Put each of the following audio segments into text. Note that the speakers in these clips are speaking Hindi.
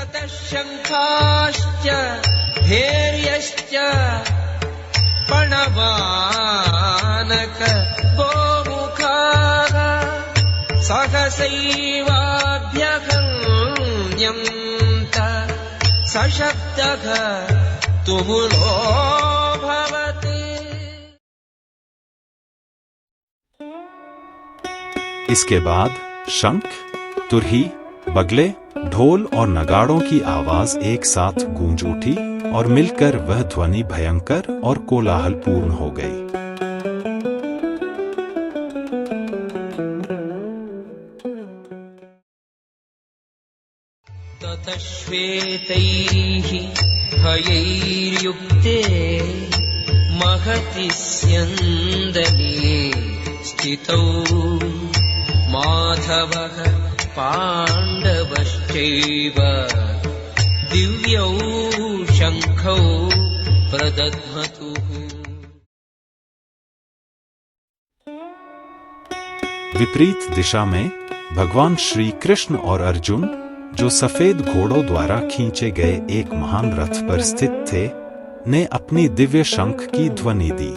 ततः शङ्खाश्च भैर्यश्च पणवानक गोमुखाः सहसैवाभ्यहन्यन्त सशब्दः तुमुलोऽभवत्। इसके बाद शंख, तुरही, बगले, ढोल और नगाड़ों की आवाज एक साथ गूंज उठी और मिलकर वह ध्वनि भयंकर और कोलाहलपूर्ण हो गई। ततः श्वेतैः हयैर्युक्ते महति स्यन्दने स्थितौ माधवः पाण्डवश्चैव दिव्यौ शङ्खौ प्रदध्मतुः। विपरीत दिशा में भगवान श्री कृष्ण और अर्जुन, जो सफेद घोड़ों द्वारा खींचे गए एक महान रथ पर स्थित थे, ने अपनी दिव्य शंख की ध्वनि दी।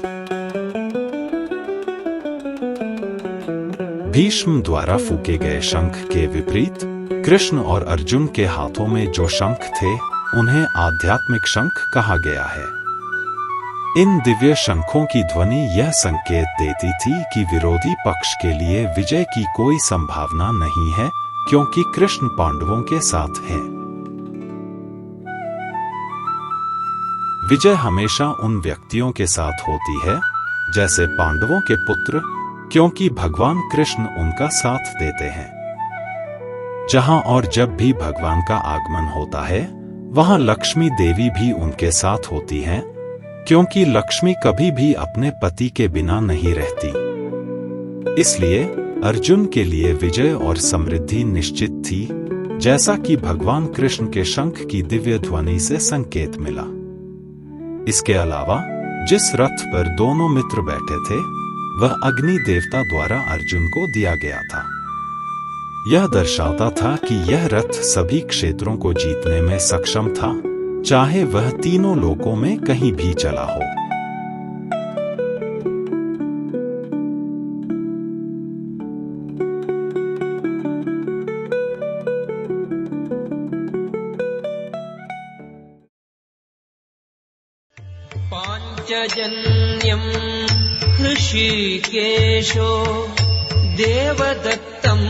भीष्म द्वारा फूके गए शंख के विपरीत कृष्ण और अर्जुन के हाथों में जो शंख थे, उन्हें आध्यात्मिक शंख कहा गया है। इन दिव्य शंखों की ध्वनि यह संकेत देती थी कि विरोधी पक्ष के लिए विजय की कोई संभावना नहीं है, क्योंकि कृष्ण पांडवों के साथ हैं। विजय हमेशा उन व्यक्तियों के साथ होती है जैसे पांडवों के पुत्र, क्योंकि भगवान कृष्ण उनका साथ देते हैं। जहां और जब भी भगवान का आगमन होता है, वहां लक्ष्मी देवी भी उनके साथ होती हैं, क्योंकि लक्ष्मी कभी भी अपने पति के बिना नहीं रहती। इसलिए अर्जुन के लिए विजय और समृद्धि निश्चित थी, जैसा कि भगवान कृष्ण के शंख की दिव्य ध्वनि से संकेत मिला। इसके अलावा जिस रथ पर दोनों मित्र बैठे थे, वह अग्नि देवता द्वारा अर्जुन को दिया गया था। यह दर्शाता था कि यह रथ सभी क्षेत्रों को जीतने में सक्षम था, चाहे वह तीनों लोकों में कहीं भी चला हो। पाञ्चजन्यम् हृषीकेशो देवदत्तम्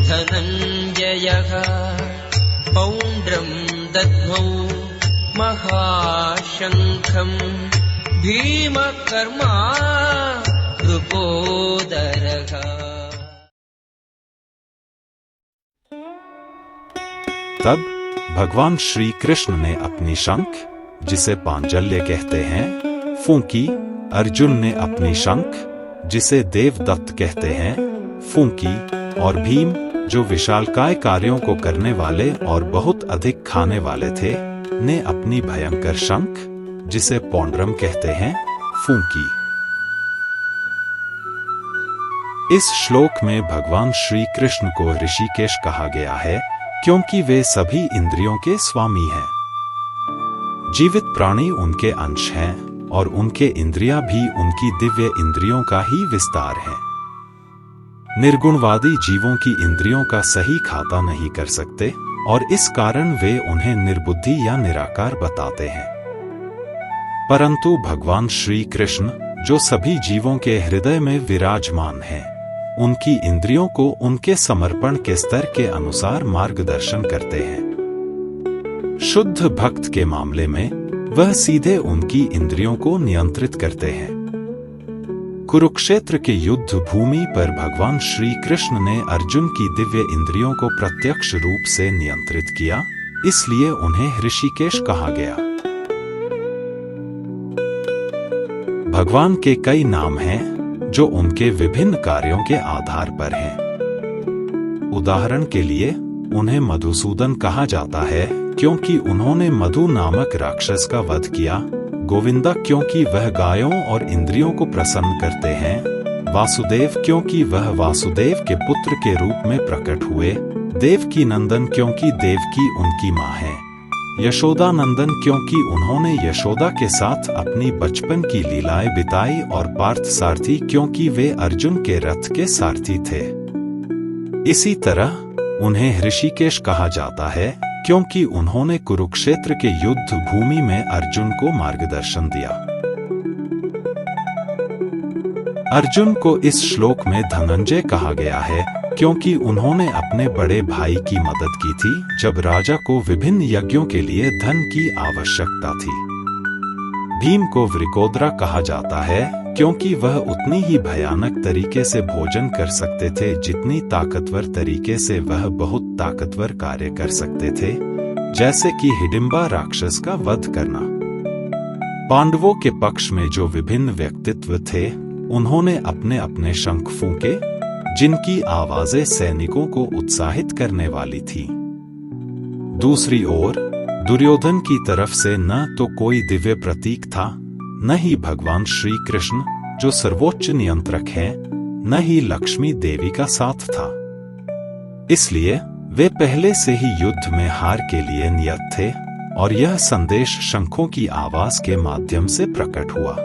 धनञ्जयः पौण्ड्रम् दद्मौ महाशङ्खम् भीमकर्मा नृपोदरः। तब भगवान श्री कृष्ण ने अपनी शंख, जिसे पांजल्य कहते हैं, फूंकी। अर्जुन ने अपनी शंख, जिसे देवदत्त कहते हैं, फूंकी। और भीम, जो विशालकाय कार्यों को करने वाले और बहुत अधिक खाने वाले थे, ने अपनी भयंकर शंख, जिसे पौंड्रम कहते हैं, फूंकी। इस श्लोक में भगवान श्री कृष्ण को ऋषिकेश कहा गया है, क्योंकि वे सभी इंद्रियों के स्वामी हैं। जीवित प्राणी उनके अंश हैं और उनके इंद्रियां भी उनकी दिव्य इंद्रियों का ही विस्तार है। निर्गुणवादी जीवों की इंद्रियों का सही खाता नहीं कर सकते और इस कारण वे उन्हें निर्बुद्धि या निराकार बताते हैं। परंतु भगवान श्री कृष्ण, जो सभी जीवों के हृदय में विराजमान हैं, उनकी इंद्रियों को उनके समर्पण के स्तर के अनुसार मार्गदर्शन करते हैं। शुद्ध भक्त के मामले में वह सीधे उनकी इंद्रियों को नियंत्रित करते हैं। कुरुक्षेत्र के युद्ध भूमि पर भगवान श्री कृष्ण ने अर्जुन की दिव्य इंद्रियों को प्रत्यक्ष रूप से नियंत्रित किया, इसलिए उन्हें ऋषिकेश कहा गया। भगवान के कई नाम हैं, जो उनके विभिन्न कार्यों के आधार पर हैं। उदाहरण के लिए उन्हें मधुसूदन कहा जाता है, क्योंकि उन्होंने मधु नामक राक्षस का वध किया। गोविंदा, क्योंकि वह गायों और इंद्रियों को प्रसन्न करते हैं। वासुदेव, क्योंकि वह वासुदेव के पुत्र के रूप में प्रकट हुए। देवकी नंदन क्योंकि देवकी उनकी माँ है, यशोदा नंदन क्योंकि उन्होंने यशोदा के साथ अपनी बचपन की लीलाएं बिताई, और पार्थ सारथी क्योंकि वे अर्जुन के रथ के सारथी थे। इसी तरह उन्हें ऋषिकेश कहा जाता है क्योंकि उन्होंने कुरुक्षेत्र के युद्ध भूमि में अर्जुन को मार्गदर्शन दिया। अर्जुन को इस श्लोक में धनंजय कहा गया है क्योंकि उन्होंने अपने बड़े भाई की मदद की थी जब राजा को विभिन्न यज्ञों के लिए धन की आवश्यकता थी। भीम को वृकोदरा कहा जाता है क्योंकि वह उतनी ही भयानक तरीके से भोजन कर सकते थे जितनी ताकतवर तरीके से वह बहुत ताकतवर कार्य कर सकते थे, जैसे कि हिडिंबा राक्षस का वध करना। पांडवों के पक्ष में जो विभिन्न व्यक्तित्व थे, उन्होंने अपने अपने शंख फूंके, जिनकी आवाजें सैनिकों को उत्साहित करने वाली थी। दूसरी ओर दुर्योधन की तरफ से न तो कोई दिव्य प्रतीक था, न ही भगवान श्री कृष्ण जो सर्वोच्च नियंत्रक हैं, न ही लक्ष्मी देवी का साथ था। इसलिए वे पहले से ही युद्ध में हार के लिए नियत थे, और यह संदेश शंखों की आवाज के माध्यम से प्रकट हुआ।